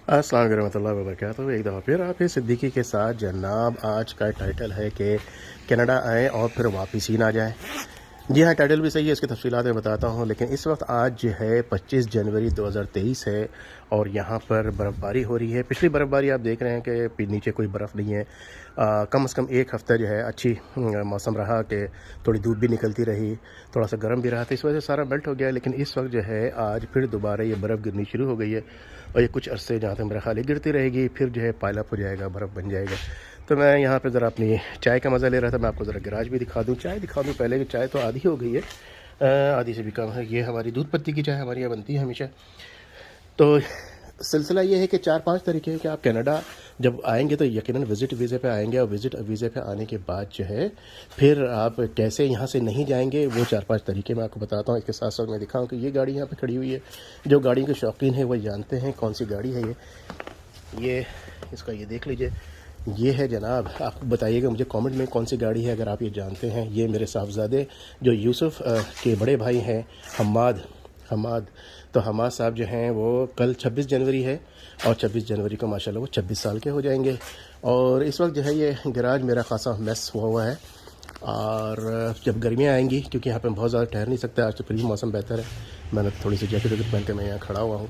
अस्सलाम वालेकुम रहमतुल्लाहि व बरकातहू। एक दफ़ा फिर आप सिद्दीकी के साथ जनाब। आज का टाइटल है कि कनाडा आएँ और फिर वापस ही ना जाएँ। जी हाँ, टाइटल भी सही है, इसकी तफसीलात मैं बताता हूँ। लेकिन इस वक्त आज जो है 25 जनवरी 2023 है और यहाँ पर बर्फ़बारी हो रही है। पिछली बर्फ़बारी आप देख रहे हैं कि नीचे कोई बर्फ़ नहीं है। कम से कम एक हफ़्ता जो है अच्छी मौसम रहा कि थोड़ी धूप भी निकलती रही, थोड़ा सा गर्म भी रहा था, इस वजह से सारा मेल्ट हो गया है। लेकिन इस वक्त जो है आज फिर दोबारा ये बर्फ़ गिरनी शुरू हो गई है और ये कुछ अरसे जहाँ तक मेरा ख्याल है गिरती रहेगी, फिर जो है पाइल अप हो जाएगा, बर्फ़ बन जाएगा। तो मैं यहाँ पे ज़रा अपनी चाय का मज़ा ले रहा था। मैं आपको ज़रा गैराज भी दिखा दूँ, चाय दिखा दूँ पहले कि चाय तो आधी हो गई है, आधी से भी कम है। ये हमारी दूध पत्ती की चाय हमारे यहाँ बनती है हमेशा। तो सिलसिला ये है कि 4-5 तरीके हैं कि आप कनाडा जब आएंगे तो यकीनन विज़िट वीज़े पे आएंगे और विज़िट वीज़े पे आने के बाद जो है फिर आप कैसे यहाँ से नहीं जाएंगे, वो 4-5 तरीके मैं आपको बताता हूँ। इसके साथ साथ मैं दिखाऊँ कि ये गाड़ी यहाँ पे खड़ी हुई है। जो गाड़ी के शौकीन हैं वो जानते हैं कौन सी गाड़ी है ये इसका ये देख लीजिए। ये है जनाब, आप बताइएगा मुझे कमेंट में कौन सी गाड़ी है अगर आप ये जानते हैं। ये मेरे साहबजादे जो यूसुफ के बड़े भाई हैं हमाद। तो हमाद साहब जो हैं वो कल 26 जनवरी है और 26 जनवरी को माशाल्लाह वो 26 साल के हो जाएंगे। और इस वक्त जो है ये गैराज मेरा खासा मैस हुआ है। और जब गर्मियाँ आएंगी, क्योंकि यहाँ पे बहुत ज़्यादा ठहर नहीं सकते, आज तो फिर भी मौसम बेहतर है, मैंने थोड़ी सी जैकेट पहन के मैं यहाँ खड़ा हुआ हूँ।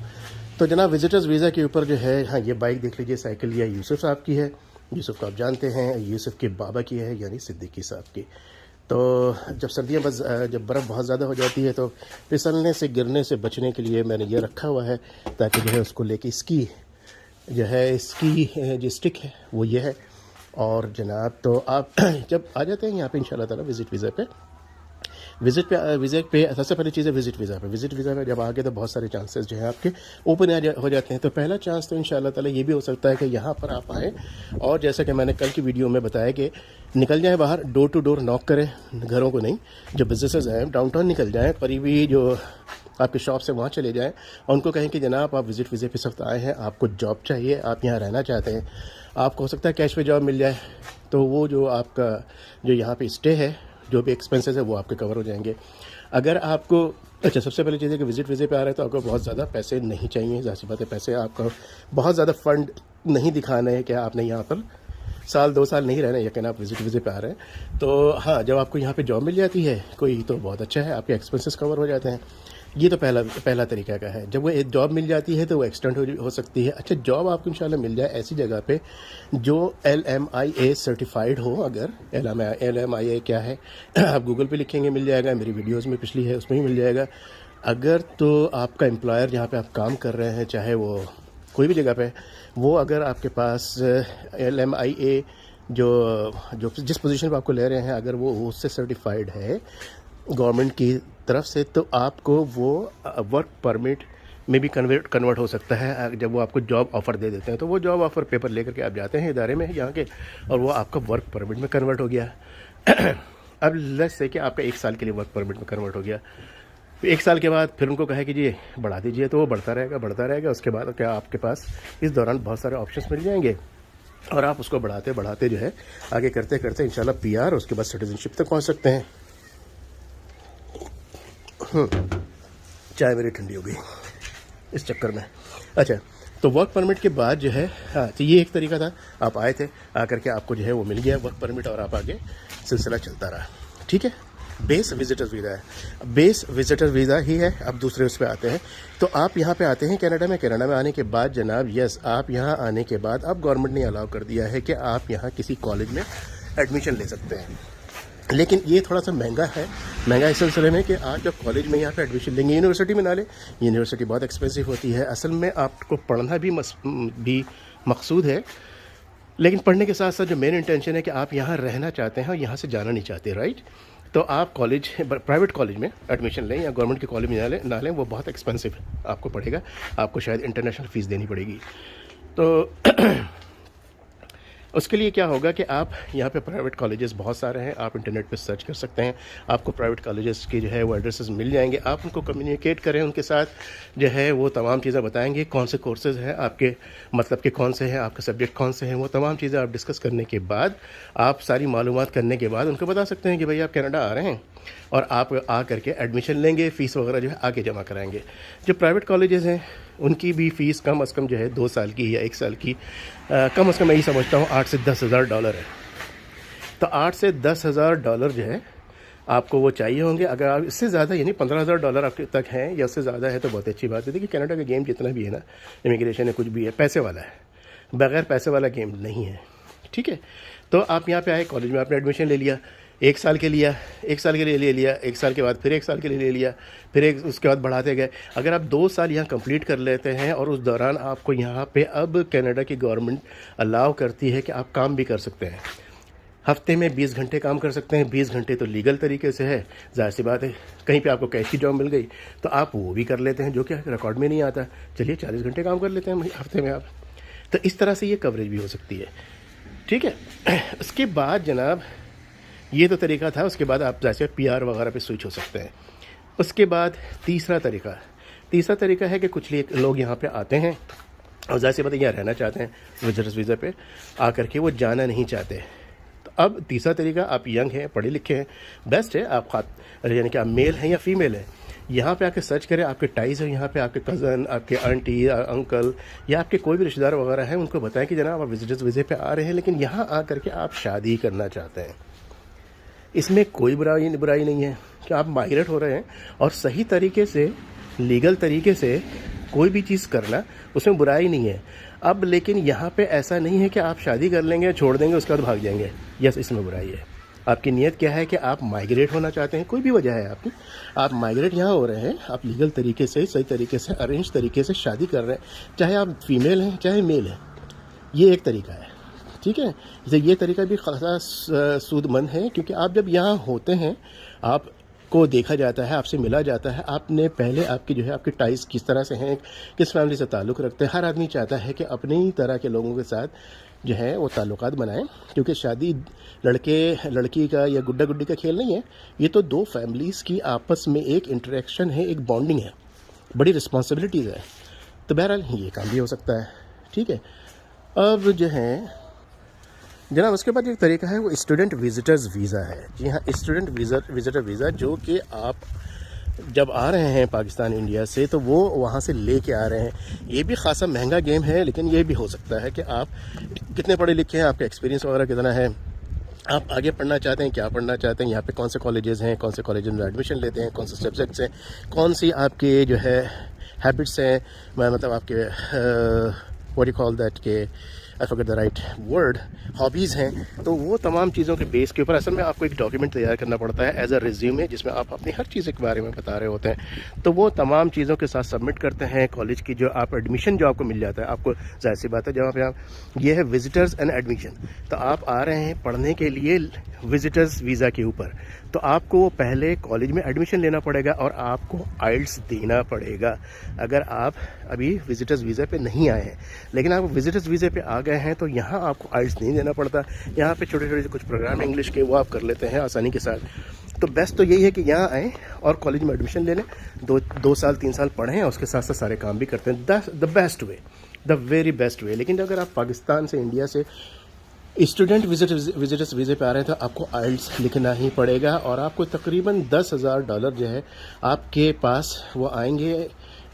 तो जनाब विजिटर्स वीज़ा के ऊपर जो है, हाँ ये बाइक देख लीजिए, साइकिल ये यूसुफ साहब की है। यूसुफ को आप जानते हैं, यूसुफ के बाबा की है यानी सिद्दीकी साहब की। तो जब सर्दियाँ जब बर्फ़ बहुत ज़्यादा हो जाती है तो फिसलने से गिरने से बचने के लिए मैंने ये रखा हुआ है, ताकि जो है उसको लेके इसकी जो स्टिक है वो ये है। और जनाब तो आप जब आ जाते हैं यहाँ पे इंशाल्लाह ताला विज़िट पे सबसे पहली चीज़ है विज़िट वीज़ा पे जब आ गए तो बहुत सारे चांसेस जो है आपके ओपन हो जाते हैं। तो पहला चांस तो इंशाल्लाह ताला ये भी हो सकता है कि यहाँ पर आप आएँ और जैसा कि मैंने कल की वीडियो में बताया कि निकल जाएँ बाहर, डोर टू डोर नॉक करें, घरों को नहीं, जो बिजनेसेस हैं डाउनटाउन निकल जाएँ, करीबी जो आपके शॉप से वहाँ चले जाएँ और उनको कहें कि जनाब आप विज़िट वीज़े पे इस वक्त आए हैं, आपको जॉब चाहिए, आप यहाँ रहना चाहते हैं, आपको हो सकता है कैश पे जॉब मिल जाए, तो वो जो आपका जो यहाँ पे स्टे है, जो भी एक्सपेंसेस है वो आपके कवर हो जाएंगे। अगर आपको अच्छा, सबसे पहली चीज़ है कि विज़िट वीज़े पे आ रहे हैं तो आपको बहुत ज़्यादा पैसे नहीं चाहिए, ज़ाहिर सी बात है, पैसे आपका बहुत ज़्यादा फंड नहीं दिखाना है कि आपने यहाँ पर साल 2 साल नहीं रहना है, यकीन आप विज़िट वीज़े पे आ रहे हैं। तो हाँ, जब आपको यहाँ पे जॉब मिल जाती है कोई तो बहुत अच्छा है, आपके एक्सपेंसेस कवर हो जाते हैं। ये तो पहला तरीका का है। जब वो एक जॉब मिल जाती है तो वो एक्सटेंड हो सकती है। अच्छा, जॉब आपको इंशाल्लाह मिल जाए ऐसी जगह पे जो LMIA सर्टिफाइड हो। अगर LMIA क्या है आप गूगल पे लिखेंगे मिल जाएगा, मेरी वीडियोस में पिछली है उसमें ही मिल जाएगा। अगर तो आपका एम्प्लॉयर जहाँ पे आप काम कर रहे हैं, चाहे वो कोई भी जगह पे, वो अगर आपके पास LMIA जो जिस पोजीशन पे आपको ले रहे हैं, अगर वो उससे सर्टिफाइड है गवर्नमेंट की तरफ से, तो आपको वो वर्क परमिट में भी कन्वर्ट हो सकता है। जब वो आपको जॉब ऑफ़र दे देते हैं तो वो जॉब ऑफ़र पेपर लेकर के आप जाते हैं इदारे में यहाँ के, और वो आपका वर्क परमिट में कन्वर्ट हो गया। अब लेट्स से कि आपका 1 साल के लिए वर्क परमिट में कन्वर्ट हो गया, 1 साल के बाद फिर उनको कहे कि जी बढ़ा दीजिए, तो वो बढ़ता रहेगा। उसके बाद क्या आपके पास इस दौरान बहुत सारे ऑप्शंस मिल जाएंगे और आप उसको बढ़ाते जो है आगे करते इंशाल्लाह PR, उसके बाद सिटीजनशिप तक पहुँच सकते हैं। चाय मेरी ठंडी हो गई इस चक्कर में। अच्छा, तो वर्क परमिट के बाद जो है, हाँ, तो ये एक तरीका था, आप आए थे, आकर के आपको जो है वो मिल गया वर्क परमिट और आप आगे सिलसिला चलता रहा। ठीक है, बेस विजिटर्स वीज़ा ही है। अब दूसरे उस पर आते हैं। तो आप यहाँ पे आते हैं कनाडा में आने के बाद जनाब, यस, आप यहाँ आने के बाद अब गवर्नमेंट ने अलाउ कर दिया है कि आप यहाँ किसी कॉलेज में एडमिशन ले सकते हैं। लेकिन ये थोड़ा सा महंगा इस सिलसिले में कि आप जब कॉलेज में यहाँ पे एडमिशन लेंगे, यूनिवर्सिटी में ना लें, यूनिवर्सिटी बहुत एक्सपेंसिव होती है। असल में आपको पढ़ना भी मकसूद है, लेकिन पढ़ने के साथ साथ जो मेन इंटेंशन है कि आप यहाँ रहना चाहते हैं और यहाँ से जाना नहीं चाहते, राइट। तो आप प्राइवेट कॉलेज में एडमिशन लें या गवर्नमेंट के कॉलेज में ना लें, वो बहुत एक्सपेंसिव आपको पड़ेगा, आपको शायद इंटरनेशनल फ़ीस देनी पड़ेगी। तो उसके लिए क्या होगा कि आप यहाँ पे प्राइवेट कॉलेजेस बहुत सारे हैं, आप इंटरनेट पे सर्च कर सकते हैं, आपको प्राइवेट कॉलेजेस के जो है वो एड्रेसेस मिल जाएंगे। आप उनको कम्युनिकेट करें, उनके साथ जो है वो तमाम चीज़ें बताएंगे, कौन से कोर्सेज़ हैं आपके, मतलब कि कौन से हैं आपके सब्जेक्ट, कौन से हैं, वो तमाम चीज़ें आप डिस्कस करने के बाद, आप सारी मालूमात करने के बाद उनको बता सकते हैं कि भाई आप कनाडा आ रहे हैं और आप आ करके एडमिशन लेंगे, फ़ीस वगैरह जो है आगे जमा कराएंगे। जो प्राइवेट कॉलेजेस हैं उनकी भी फ़ीस कम अज़ कम जो है 2 साल की या 1 साल की कम अज़ कम मैं यही समझता हूँ 8 से 10 हज़ार डॉलर है। तो 8 से 10 हज़ार डॉलर जो है आपको वो चाहिए होंगे। अगर आप इससे ज़्यादा यानी 15,000 डॉलर आपके तक हैं या उससे ज़्यादा है तो बहुत अच्छी बात है। देखिए कनाडा का गेम जितना भी है ना, इमिग्रेशन है कुछ भी है, पैसे वाला है, बगैर पैसे वाला गेम नहीं है। ठीक है, तो आप यहाँ पे आए, कॉलेज में आपने एडमिशन ले लिया, 1 साल के लिया, 1 साल के लिए ले लिया, 1 साल के बाद फिर 1 साल के लिए ले लिया, फिर एक उसके बाद बढ़ाते गए। अगर आप 2 साल यहाँ कंप्लीट कर लेते हैं और उस दौरान आपको यहाँ पे अब कनाडा की गवर्नमेंट अलाउ करती है कि आप काम भी कर सकते हैं। हफ्ते में 20 घंटे काम कर सकते हैं। 20 घंटे तो लीगल तरीके से है, जाहिर सी बात है। कहीं पे आपको कैश की जॉब मिल गई तो आप वो भी कर लेते हैं, जो कि रिकॉर्ड में नहीं आता। चलिए 40 घंटे काम कर लेते हैं हफ्ते में आप। तो इस तरह से ये कवरेज भी हो सकती है। ठीक है, उसके बाद जनाब ये तो तरीका था। उसके बाद आप जैसे PR वगैरह पे स्विच हो सकते हैं। उसके बाद तीसरा तरीका है कि कुछ लोग यहाँ पे आते हैं और जाहिर सी बात है यहाँ रहना चाहते हैं, विजिटर्स वीज़ा पे आकर के वो जाना नहीं चाहते। तो अब तीसरा तरीका, आप यंग हैं, पढ़े लिखे हैं, बेस्ट है। आप यानी कि आप मेल हैं या फीमेल हैं, यहाँ पे आके सर्च करें, आपके टाइज है यहाँ पे, आपके कज़न, आपके आंटी, अंकल या आपके कोई भी रिश्तेदार वगैरह हैं, उनको बताएं कि जनाब आप विजिटर्स वीज़े पे आ रहे हैं लेकिन यहाँ आ करके आप शादी करना चाहते हैं। इसमें कोई बुराई नहीं है कि आप माइग्रेट हो रहे हैं और सही तरीके से, लीगल तरीके से कोई भी चीज़ करना, उसमें बुराई नहीं है। अब लेकिन यहाँ पे ऐसा नहीं है कि आप शादी कर लेंगे, छोड़ देंगे, उसके बाद भाग जाएंगे। यस, इसमें बुराई है। आपकी नीयत क्या है कि आप माइग्रेट होना चाहते हैं, कोई भी वजह है आपकी, आप माइग्रेट यहाँ हो रहे हैं, आप लीगल तरीके से, सही तरीके से, अरेंज तरीके से शादी कर रहे हैं, चाहे आप फीमेल हैं चाहे मेल हैं। ये एक तरीका है। ठीक है, जैसे ये तरीका भी खासा सूदमंद है, क्योंकि आप जब यहाँ होते हैं, आपको देखा जाता है, आपसे मिला जाता है, आपने पहले आपकी जो है आपकी टाइज किस तरह से हैं, किस फैमिली से ताल्लुक़ रखते हैं। हर आदमी चाहता है कि अपनी ही तरह के लोगों के साथ जो है वो ताल्लुकात बनाएं, क्योंकि शादी लड़के लड़की का या गुड्डा गुड्डी का खेल नहीं है। ये तो 2 फैमिलीज़ की आपस में एक इंटरेक्शन है, एक बॉन्डिंग है, बड़ी रिस्पॉन्सिबिलिटीज़ है। तो बहरहाल ये काम भी हो सकता है। ठीक है, अब जो है जनाब उसके बाद एक तरीका है, वो स्टूडेंट विजिटर्स वीज़ा है। जी हाँ, स्टूडेंट विजिटर वीज़ा, जो कि आप जब आ रहे हैं पाकिस्तान इंडिया से तो वो वहाँ से ले के आ रहे हैं। ये भी खासा महंगा गेम है, लेकिन ये भी हो सकता है कि आप कितने पढ़े लिखे हैं, आपका एक्सपीरियंस वगैरह कितना है, आप आगे पढ़ना चाहते हैं, क्या पढ़ना चाहते हैं, यहाँ पे कौन से कॉलेजेस हैं, कौन से कॉलेज में एडमिशन लेते हैं, कौन से सब्जेक्ट्स हैं, कौन सी आपके जो है हैबिट्स हैं, मतलब आपके व्हाट यू कॉल दैट के I forget the right word, hobbies हैं। तो वो तमाम चीज़ों के बेस के ऊपर असल में आपको एक डॉक्यूमेंट तैयार करना पड़ता है एज अ रिज्यूमे, जिसमें आप अपनी हर चीज़ के बारे में बता रहे होते हैं। तो वो तमाम चीज़ों के साथ सबमिट करते हैं कॉलेज की, जो आप एडमिशन जो आपको मिल जाता है। आपको जाहिर सी बात है, जहाँ पे आप ये है विजिटर्स एंड एडमिशन, तो आप आ रहे हैं पढ़ने के लिए विजिटर्स वीज़ा के ऊपर, तो आपको पहले कॉलेज में एडमिशन लेना पड़ेगा और आपको आइल्स देना पड़ेगा। अगर आप अभी विजिटर्स वीज़ा पे नहीं आए हैं लेकिन आप विजिटर्स वीज़े पे आ गए हैं, तो यहाँ आपको आइल्स नहीं देना पड़ता। यहाँ पे छोटे छोटे कुछ प्रोग्राम इंग्लिश के वो आप कर लेते हैं आसानी के साथ। तो बेस्ट तो यही है कि यहाँ आएँ और कॉलेज में एडमिशन ले लें, 2 साल 3 साल पढ़ें और उसके साथ साथ सारे काम भी करते हैं। The best way, the very best way. लेकिन अगर आप पाकिस्तान से, इंडिया से स्टूडेंट विजिटर्स वीज़े पे आ रहे हैं, तो आपको आइल्स लिखना ही पड़ेगा और आपको तकरीबन $10,000 जो है आपके पास वो आएंगे,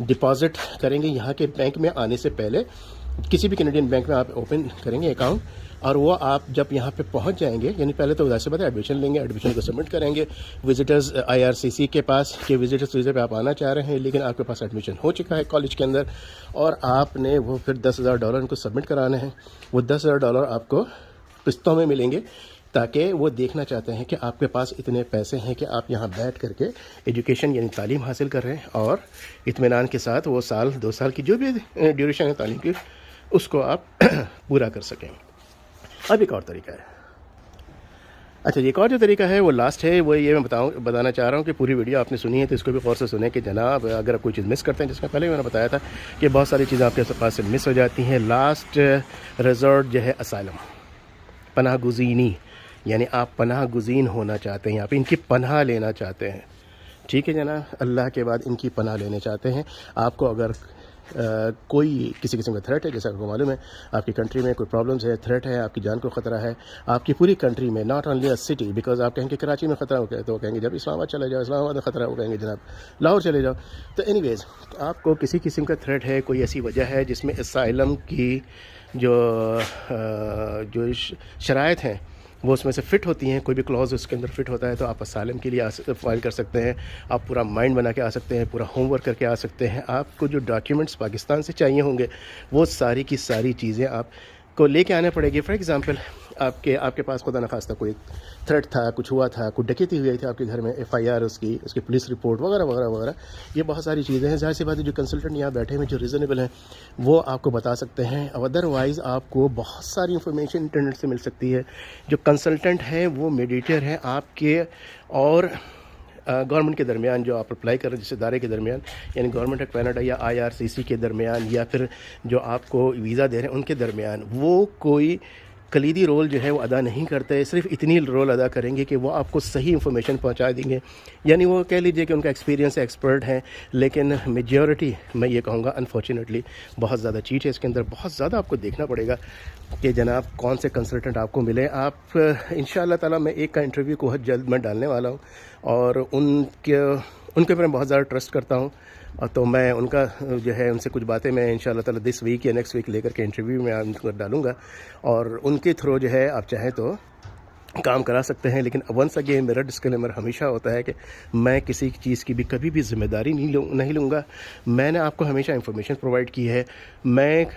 डिपॉजिट करेंगे यहाँ के बैंक में आने से पहले। किसी भी कैनेडियन बैंक में आप ओपन करेंगे अकाउंट, और वो आप जब यहाँ पे पहुँच जाएंगे, यानी पहले तो वैसे बताया एडमिशन लेंगे, एडमिशन को सबमिट करेंगे विजिटर्स IRCC के पास कि विजिटर्स वीज़े पे आप आना चाह रहे हैं, लेकिन आपके पास एडमिशन हो चुका है कॉलेज के अंदर, और आपने वो फिर $10,000 उनको सबमिट कराने हैं। वो $10,000 आपको किस्तों में मिलेंगे, ताकि वो देखना चाहते हैं कि आपके पास इतने पैसे हैं कि आप यहाँ बैठ करके एजुकेशन यानी तालीम हासिल कर रहे हैं और इत्मीनान के साथ वो साल 2 साल की जो भी ड्यूरेशन है तालीम की, उसको आप पूरा कर सकें। अब एक और तरीका है, अच्छा एक और जो तरीका है वो लास्ट है, वो ये मैं बताना चाह रहा हूँ कि पूरी वीडियो आपने सुनी है तो इसको भी गौर से सुने कि जनाब अगर आप कोई चीज़ मिस करते हैं, जिसमें पहले मैंने बताया था कि बहुत सारी चीज़ें आपके पास से मिस हो जाती हैं। लास्ट रिजॉर्ट जो है असाइलम, पनाह गुज़ीनी, यानी आप पनाह गुज़ीन होना चाहते हैं, यहाँ पे इनकी पनाह लेना चाहते हैं। ठीक है जनाब, अल्लाह के बाद इनकी पनाह लेने चाहते हैं। आपको अगर कोई किसी किस्म का थ्रेट है, जैसा आपको मालूम है आपकी कंट्री में कोई प्रॉब्लम्स है, थ्रेट है, आपकी जान को ख़तरा है, आपकी पूरी कंट्री में, not only a city, because आप कहेंगे कराची में ख़तरा हो गया तो कहेंगे जब इस्लामाबाद चले जाओ, इस्लामाबाद में ख़तरा हो, कहेंगे जनाब लाहौर चले जाओ। तो एनीवेज़ आपको किसी किस्म का थ्रेट है, कोई ऐसी वजह है जिसमें असाइलम की जो शराइत हैं वो उसमें से फ़िट होती हैं, कोई भी क्लॉज उसके अंदर फ़िट होता है तो आप असाइलम के लिए फाइल कर सकते हैं। आप पूरा माइंड बना के आ सकते हैं, पूरा होमवर्क करके आ सकते हैं। आपको जो डॉक्यूमेंट्स पाकिस्तान से चाहिए होंगे वो सारी की सारी चीज़ें आपको लेके आने पड़ेगी। फॉर एग्ज़ाम्पल आपके पास खुदा न खास्ता कोई थ्रेट था, कुछ हुआ था, कुछ डकैती हुई थी आपके घर में, FIR उसकी पुलिस रिपोर्ट वगैरह वगैरह वगैरह, ये बहुत सारी चीज़ें हैं। ज़ाहिर सी बात है जो कंसल्टेंट यहाँ बैठे हैं जो रीज़नेबल हैं वो आपको बता सकते हैं। अदरवाइज़ आपको बहुत सारी इंफॉर्मेशन इंटरनेट से मिल सकती है। जो कंसल्टेंट है वो मीडिएटर है आपके और गवर्नमेंट के दरमियान, जो आप अप्लाई कर रहे हैं जिस इदारे के दरमियान, यानी गवर्नमेंट ऑफ कनाडा या IRCC के दरमियान या फिर जो आपको वीज़ा दे रहे हैं उनके दरमियान, वो कोई कलीदी रोल जो है वो अदा नहीं करते, सिर्फ इतनी रोल अदा करेंगे कि वो आपको सही इन्फॉर्मेशन पहुंचा देंगे। यानी वो कह लीजिए कि उनका एक्सपीरियंस एक्सपर्ट है, लेकिन मेजॉरिटी मैं ये कहूँगा अनफॉर्चुनेटली बहुत ज़्यादा चीज़ है इसके अंदर। बहुत ज़्यादा आपको देखना पड़ेगा कि जनाब कौन से कंसल्टेंट आपको मिले। आप इंशाअल्लाह ताला मैं एक का इंटरव्यू को बहुत जल्द मैं डालने वाला हूँ और उनके ऊपर मैं बहुत ज़्यादा ट्रस्ट करता हूँ, तो मैं उनका जो है उनसे कुछ बातें मैं इंशाअल्लाह ताला दिस वीक या नेक्स्ट वीक लेकर के इंटरव्यू में उनको डालूँगा और उनके थ्रू जो है आप चाहें तो काम करा सकते हैं। लेकिन वंस अगेन मेरा डिस्क्लेमर हमेशा होता है कि मैं किसी चीज़ की भी कभी भी जिम्मेदारी नहीं लूँगा। मैंने आपको हमेशा इंफॉर्मेशन प्रोवाइड की है, मैं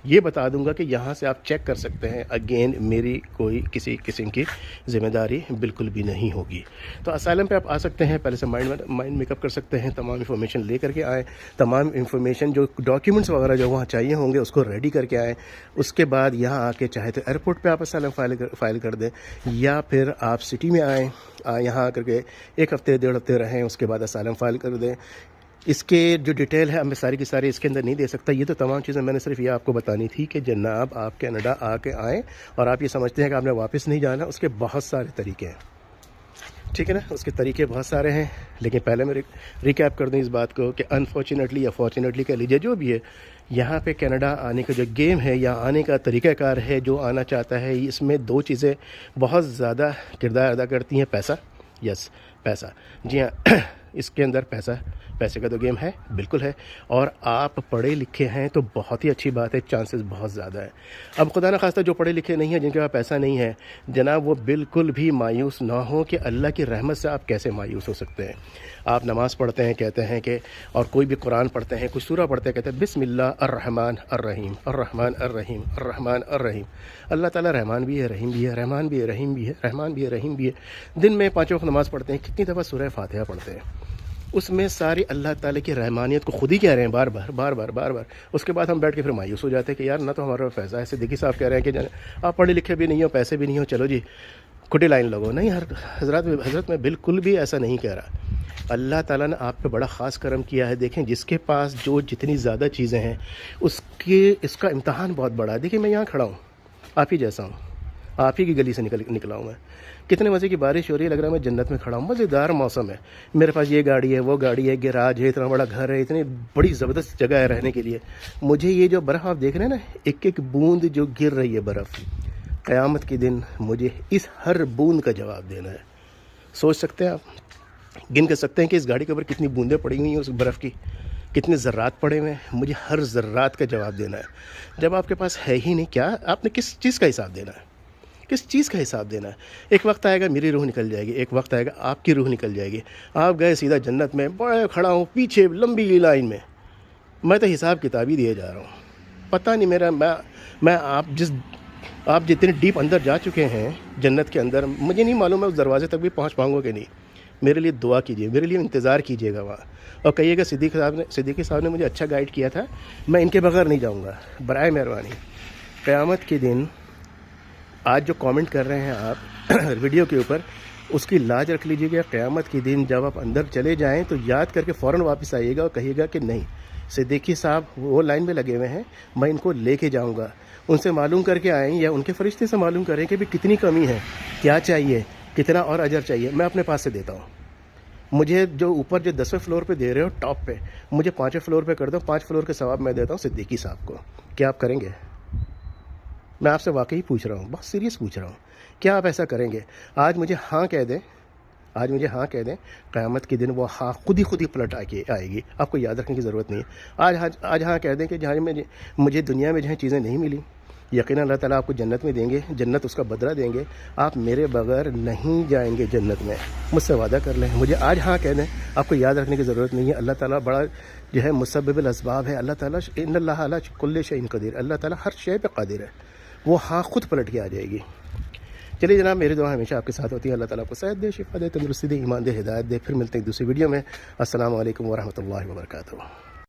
ये बता दूंगा कि यहाँ से आप चेक कर सकते हैं। अगेन मेरी कोई किसी किस्म की ज़िम्मेदारी बिल्कुल भी नहीं होगी। तो असाइलम पे आप आ सकते हैं, पहले से माइंड मेकअप कर सकते हैं, तमाम इन्फॉर्मेशन ले करके आएँ, तमाम इन्फॉर्मेशन जो डॉक्यूमेंट्स वगैरह जो वहाँ चाहिए होंगे उसको रेडी करके आएँ। उसके बाद यहाँ आके चाहे तो एयरपोर्ट पर आप असाइलम फाइल कर दें या फिर आप सिटी में आएँ, यहाँ आकर के 1 हफ़्ते 1.5 हफ़्ते रहें, उसके बाद असाइलम फाइल कर दें। इसके जो डिटेल है मैं सारी की सारी इसके अंदर नहीं दे सकता। ये तो तमाम चीज़ें मैंने सिर्फ ये आपको बतानी थी कि जनाब आप कनाडा आके आएँ और आप ये समझते हैं कि आपने वापस नहीं जाना, उसके बहुत सारे तरीके हैं, ठीक है ना, उसके तरीके बहुत सारे हैं। लेकिन पहले मैं रिकैप कर दूं इस बात को कि अनफॉर्चुनेटली या फॉर्चुनेटली कह लीजिए जो भी है, यहाँ पे कनाडा आने का जो गेम है या आने का तरीक़ाकार है, जो आना चाहता है, इसमें 2 चीज़ें बहुत ज़्यादा किरदार अदा करती हैं। पैसा, यस पैसा, जी हाँ इसके अंदर पैसे का तो गेम है, बिल्कुल है। और आप पढ़े लिखे हैं तो बहुत ही अच्छी बात है, चांसेस बहुत ज़्यादा है। अब खुदा न खास्ता जो पढ़े लिखे नहीं हैं, जिनके पास पैसा नहीं है जनाब, वो बिल्कुल भी मायूस ना हो कि अल्लाह की रहमत से आप कैसे मायूस हो सकते हैं। आप नमाज़ पढ़ते हैं, कहते हैं कि, और कोई भी कुरान पढ़ते हैं, कुछ सूरा पढ़ते हैं, कहते हैं बिस्मिल्लाह अर्रहमान अर्रहीम अर्रहमान अर्रहीम अर्रहमान अर्रहीम। अल्लाह ताला रहमान भी है, रहीम भी है, रहमान भी है, रहीम भी है, रहमान भी है, रहीम भी है। दिन में 5 वक्त नमाज़ पढ़ते हैं, कितनी दफ़ा सूरह फातिहा पढ़ते हैं, उसमें सारी अल्लाह ताला की रहमानियत को खुद ही कह रहे हैं बार बार। उसके बाद हम बैठ के फिर मायूस हो जाते हैं कि यार ना तो हमारा पैसा है। सिद्दीकी साहब कह रहे हैं कि आप पढ़े लिखे भी नहीं हो, पैसे भी नहीं हो, चलो जी कुटी लाइन लगो। नहीं हज़रत मैं बिल्कुल भी ऐसा नहीं कह रहा। अल्लाह ताला ने आप पे बड़ा ख़ास करम किया है। देखें जिसके पास जो जितनी ज़्यादा चीज़ें हैं इसका इम्तहान बहुत बड़ा है। देखिए मैं यहाँ खड़ा हूँ, आप ही जैसा हूँ, आप ही की गली से निकला हूँ मैं। कितने मज़े की बारिश हो रही है, लग रहा है मैं जन्नत में खड़ा हूँ, मज़ेदार मौसम है। मेरे पास ये गाड़ी है, वो गाड़ी है, गैराज है, इतना बड़ा घर है, इतनी बड़ी ज़बरदस्त जगह है रहने के लिए। मुझे ये जो बर्फ़ आप देख रहे हैं ना, एक एक बूंद जो गिर रही है बर्फ़, क़यामत के दिन मुझे इस हर बूंद का जवाब देना है। सोच सकते हैं आप, गिन कर सकते हैं कि इस गाड़ी के ऊपर कितनी बूंदें पड़ी हुई हैं उस बर्फ़ की, कितने ज़र्रात पड़े हुए हैं, मुझे हर ज़र्रात का जवाब देना है। जब आपके पास है ही नहीं, क्या आपने किस चीज़ का हिसाब देना है, किस चीज़ का हिसाब देना है। एक वक्त आएगा मेरी रूह निकल जाएगी, एक वक्त आएगा आपकी रूह निकल जाएगी। आप गए सीधा जन्नत में, बड़ा खड़ा हूँ पीछे लंबी लाइन में, मैं तो हिसाब किताब ही दिए जा रहा हूँ। पता नहीं मेरा मैं आप जितने डीप अंदर जा चुके हैं जन्नत के अंदर, मुझे नहीं मालूम मैं उस दरवाजे तक भी पहुँच पाऊँगा कि नहीं। मेरे लिए दुआ कीजिए, मेरे लिए इंतज़ार कीजिएगा वहाँ, और कहिएगा सिद्दीकी साहब ने मुझे अच्छा गाइड किया था, मैं इनके बगैर नहीं जाऊँगा, बराए मेहरबानी। क़यामत के दिन आज जो कमेंट कर रहे हैं आप वीडियो के ऊपर, उसकी लाज रख लीजिएगा। क़यामत के दिन जब आप अंदर चले जाएं तो याद करके फ़ौरन वापस आइएगा और कहिएगा कि नहीं, सिद्दीकी साहब वो लाइन में लगे हुए हैं, मैं इनको लेके जाऊंगा। उनसे मालूम करके आएँ या उनके फरिश्ते से मालूम करें कि भी कितनी कमी है, क्या चाहिए, कितना और अजर चाहिए, मैं अपने पास से देता हूँ। मुझे जो ऊपर जो 10वें फ्लोर पे दे रहे हो टॉप पे, मुझे 5वें फ्लोर पे कर दो, 5 फ्लोर के सवाब मैं देता हूँ सिद्दीकी साहब को। क्या आप करेंगे? मैं आपसे वाकई पूछ रहा हूँ, बहुत सीरियस पूछ रहा हूँ, क्या आप ऐसा करेंगे? आज मुझे हाँ कह दें, आज मुझे हाँ कह दें, क़यामत के दिन वो हाँ खुद ही पलट आएगी, आपको याद रखने की ज़रूरत नहीं है। आज हाँ कह दें कि जहाँ मुझे दुनिया में जहाँ चीज़ें नहीं मिली, यकीनन अल्लाह ताला आपको जन्नत में देंगे, जन्नत उसका बदला देंगे, आप मेरे बगैर नहीं जाएंगे जन्नत में, मुझसे वादा कर लें। मुझे आज हाँ कह दें, आपको याद रखने की ज़रूरत नहीं है। अल्लाह ताला बड़ा जो है मुसब्बिबुल अस्बाब है। अल्लाह ताला इन्नल्लाह अला कुल्लि शैइन क़दीर, अल्लाह ताला हर शय पे क़ादिर है। वो हाँ खुद पलट के आ जाएगी। चलिए जनाब, मेरी दुआ हमेशा आपके साथ होती है। अल्लाह ताला आपको सेहत दे, शिफा दे, तंदुरुस्ती दे, ईमान दे, हिदायत दे। फिर मिलते हैं दूसरी वीडियो में। अस्सलामु अलैकुम वरहमतुल्लाहि वबरकातुहू।